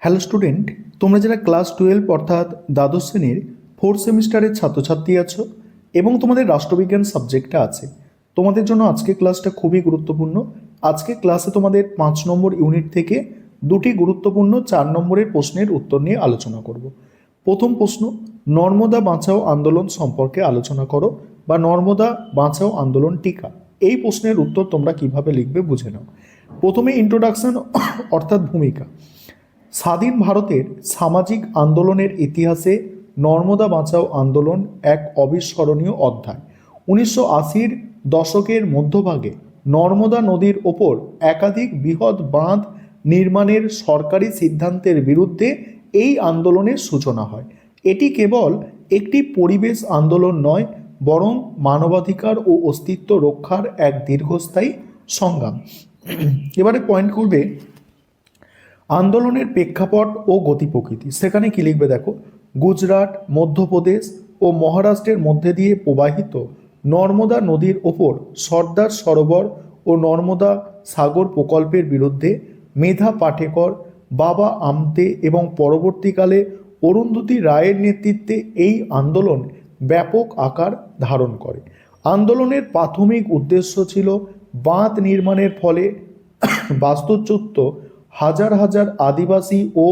Hello student, তোমরা যারা class 12 অর্থাৎ দ্বাদশ শ্রেণীর 4th সেমিস্টারের ছাত্রছাত্রী আছো এবং তোমাদের রাষ্ট্রবিজ্ঞান সাবজেক্টটা আছে, তোমাদের জন্য আজকে ক্লাসটা খুবই গুরুত্বপূর্ণ। আজকে ক্লাসে তোমাদের 5 নম্বর ইউনিট থেকে দুটি গুরুত্বপূর্ণ 4 নম্বরের প্রশ্নের উত্তর নিয়ে আলোচনা করব। প্রথম প্রশ্ন, নর্মদা বাঁচাও আন্দোলন সম্পর্কে আলোচনা করো বা নর্মদা বাঁচাও আন্দোলন টিকা। এই প্রশ্নের উত্তর তোমরা কিভাবে লিখবে বুঝে নাও। প্রথমে ইন্ট্রোডাকশন অর্থাৎ ভূমিকা। স্বাধীন ভারতের সামাজিক আন্দোলনের ইতিহাসে নর্মদা বাঁচাও আন্দোলন এক অবিস্মরণীয় অধ্যায়। 1980-র দশকের মধ্যভাগে নর্মদা নদীর ওপর একাধিক বৃহৎ বাঁধ নির্মাণের সরকারি সিদ্ধান্তের বিরুদ্ধে এই আন্দোলনের সূচনা হয়। এটি কেবল একটি পরিবেশ আন্দোলন নয়, বরং মানবাধিকার ও অস্তিত্ব রক্ষার এক দীর্ঘস্থায়ী সংগ্রাম। এবারে পয়েন্ট করবে আন্দোলনের প্রেক্ষাপট ও গতি প্রকৃতি। সেখানে কি লিখবে দেখো, গুজরাট, মধ্যপ্রদেশ ও মহারাষ্ট্রের মধ্যে দিয়ে প্রবাহিত নর্মদা নদীর ওপর সর্দার সরোবর ও নর্মদা সাগর প্রকল্পের বিরুদ্ধে মেধা পাটেকর, বাবা আমতে এবং পরবর্তীকালে অরুন্ধতী রায়ের নেতৃত্বে এই আন্দোলন ব্যাপক আকার ধারণ করে। আন্দোলনের প্রাথমিক উদ্দেশ্য ছিল বাঁধ নির্মাণের ফলে বাস্তুচ্যুত হাজার হাজার আদিবাসী ও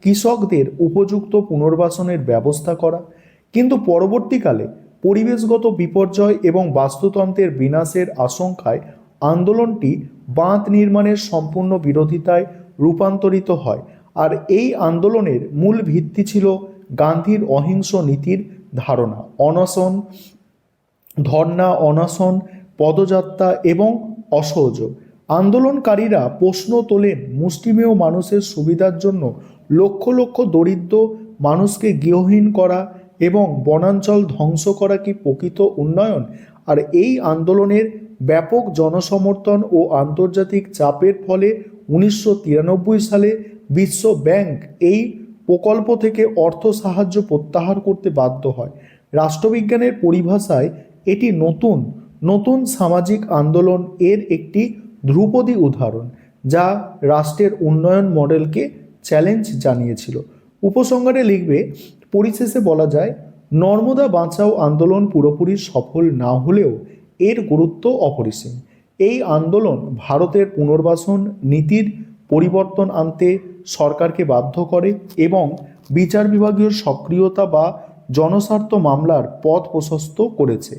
কৃষকদের উপযুক্ত পুনর্বাসনের ব্যবস্থা করা। কিন্তু পরবর্তীকালে পরিবেশগত বিপর্যয় এবং বাস্তুতন্ত্রের বিনাশের আশঙ্কায় আন্দোলনটি বাঁধ নির্মাণের সম্পূর্ণ বিরোধিতায় রূপান্তরিত হয়। আর এই আন্দোলনের মূল ভিত্তি ছিল গান্ধীর অহিংস নীতির ধারণা। অনশন, ধর্না, অনশন, পদযাত্রা এবং অসহযোগ। আন্দোলনকারীরা প্রশ্ন তোলেন, মুষ্টিমেয় মানুষের সুবিধার জন্য লক্ষ লক্ষ দরিদ্র মানুষকে গৃহহীন করা এবং বনাঞ্চল ধ্বংস করা কি প্রকৃত উন্নয়ন? আর এই আন্দোলনের ব্যাপক জনসমর্থন ও আন্তর্জাতিক চাপের ফলে 1993 সালে বিশ্ব ব্যাংক এই প্রকল্প থেকে অর্থ সাহায্য প্রত্যাহার করতে বাধ্য হয়। রাষ্ট্রবিজ্ঞানের পরিভাষায় এটি নতুন সামাজিক আন্দোলন এর একটি ধ্রুপদী উদাহরণ, যা রাষ্ট্রের উন্নয়ন মডেলকে চ্যালেঞ্জ জানিয়েছিল। উপসংহারে লিখবে, পরিশেষে বলা যায়, নর্মদা বাঁচাও আন্দোলন পুরোপুরি সফল না হলেও এর গুরুত্ব অপরিসীম। এই আন্দোলন ভারতের পুনর্বাসন নীতির পরিবর্তন আনতে সরকারকে বাধ্য করে এবং বিচার বিভাগীয় সক্রিয়তা বা জনস্বার্থ মামলার পথ প্রশস্ত করেছে।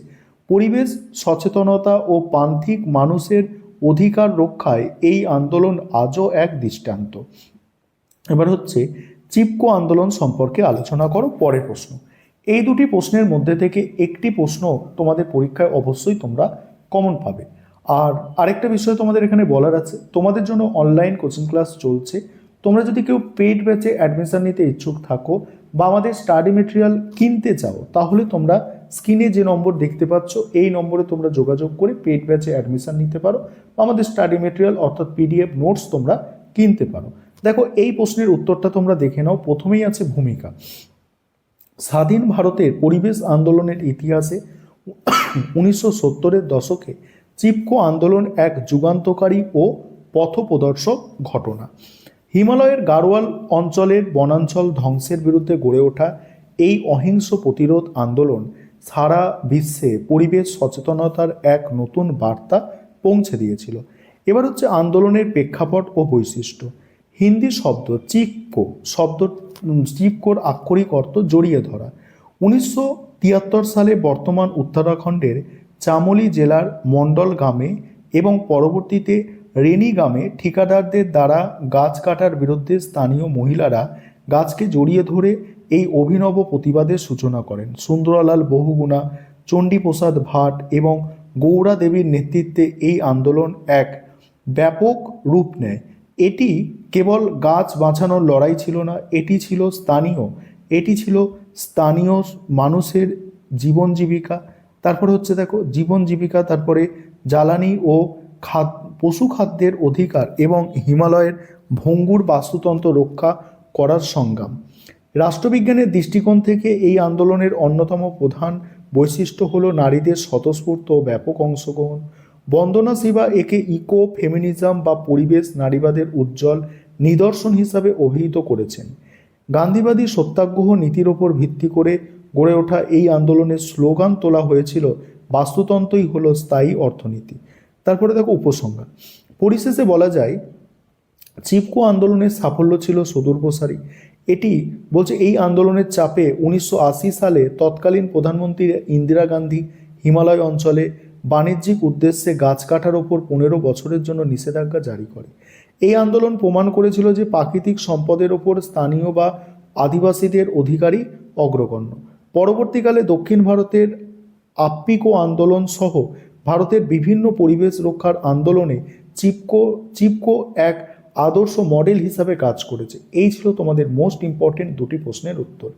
পরিবেশ সচেতনতা ও প্রান্তিক মানুষের অধিকার রক্ষায় এই আন্দোলন আজও এক দৃষ্টান্ত। এবার হচ্ছে চিপকো আন্দোলন সম্পর্কে আলোচনা করো। পরের প্রশ্ন, এই দুটি প্রশ্নের মধ্যে থেকে একটি প্রশ্ন তোমাদের পরীক্ষায় অবশ্যই তোমরা কমন পাবে। আর আরেকটা বিষয় তোমাদের এখানে বলার আছে, তোমাদের জন্য অনলাইন কোচিং ক্লাস চলছে। তোমরা যদি কেউ পেইড ব্যাচে অ্যাডমিশন নিতে ইচ্ছুক থাকো বা আমাদের স্টাডি মেটেরিয়াল কিনতে চাও, তাহলে তোমরা স্ক্রিনে যে নম্বর দেখতে পাচ্ছ এই নম্বরে তোমরা যোগাযোগ করে পেইড ব্যাচে অ্যাডমিশন নিতে পারো বা আমাদের স্টাডি মেটেরিয়াল অর্থাৎ পিডিএফ নোটস তোমরা কিনতে পারো। দেখো, এই প্রশ্নের উত্তরটা তোমরা দেখে নাও। প্রথমেই আছে ভূমিকা। স্বাধীন ভারতের পরিবেশ আন্দোলনের ইতিহাসে 1970-এর দশকে চিপকো আন্দোলন এক যুগান্তকারী ও পথপ্রদর্শক ঘটনা। হিমালয়ের গাড়োয়াল অঞ্চলের বনাঞ্চল ধ্বংসের বিরুদ্ধে গড়ে ওঠা এই অহিংস প্রতিরোধ আন্দোলন সারা বিশ্বে পরিবেশ সচেতনতার এক নতুন বার্তা পৌঁছে দিয়েছিল। এবার হচ্ছে আন্দোলনের প্রেক্ষাপট ও বৈশিষ্ট্য। হিন্দি শব্দ চিপকোর আক্ষরিক অর্থ জড়িয়ে ধরা। 1973 সালে বর্তমান উত্তরাখণ্ডের চামোলি জেলার মন্ডল গ্রামে এবং পরবর্তীতে রেনি গ্রামে ঠিকাদারদের দ্বারা গাছ কাটার বিরুদ্ধে স্থানীয় মহিলারা গাছকে জড়িয়ে ধরে এই অভিনব প্রতিবাদের সূচনা করেন। সুন্দরলাল বহুগুণা, চণ্ডীপ্রসাদ ভাট এবং গৌরা দেবীর নেতৃত্বে এই আন্দোলন এক ব্যাপক রূপ নেয়। এটি কেবল গাছ বাঁচানোর লড়াই ছিল না, এটি ছিল স্থানীয় মানুষের জীবন জীবিকা। তারপরে হচ্ছে দেখো জীবন জীবিকা, তারপরে জ্বালানি ও পশু খাদ্যের অধিকার এবং হিমালয়ের ভঙ্গুর বাস্তুতন্ত্র রক্ষা করার সংগ্রাম। রাষ্ট্রবিজ্ঞানের দৃষ্টিকোণ থেকে এই আন্দোলনের অন্যতম প্রধান বৈশিষ্ট্য হল নারীদের স্বতঃস্ফূর্ত ও ব্যাপক অংশগ্রহণ। বন্দনা শিবা একে ইকো ফেমিনিজম বা পরিবেশ নারীবাদের উজ্জ্বল নিদর্শন হিসাবে অভিহিত করেছেন। গান্ধীবাদী সত্যাগ্রহ নীতির ওপর ভিত্তি করে গড়ে ওঠা এই আন্দোলনের স্লোগান তোলা হয়েছিল বাস্তুতন্ত্রই হলো স্থায়ী অর্থনীতি। তারপরে দেখো উপসংহার। পরিশেষে বলা যায় চিপকো আন্দোলনের সাফল্য ছিল সুদূরপ্রসারী। এটি বলছে এই আন্দোলনের চাপে 1980 সালে তৎকালীন প্রধানমন্ত্রী ইন্দিরা গান্ধী হিমালয় অঞ্চলে বাণিজ্যিক উদ্দেশ্যে গাছ কাটার ওপর 15 বছরের জন্য নিষেধাজ্ঞা জারি করে। এই আন্দোলন প্রমাণ করেছিল যে প্রাকৃতিক সম্পদের ওপর স্থানীয় বা আদিবাসীদের অধিকারই অগ্রগণ্য। পরবর্তীকালে দক্ষিণ ভারতের আপ্পিকো আন্দোলন সহ ভারতের বিভিন্ন পরিবেশ রক্ষার আন্দোলনে চিপকো এক আদর্শ মডেল হিসাবে কাজ করেছে। এই ছিল তোমাদের মোস্ট ইম্পর্টেন্ট দুটি প্রশ্নের উত্তর।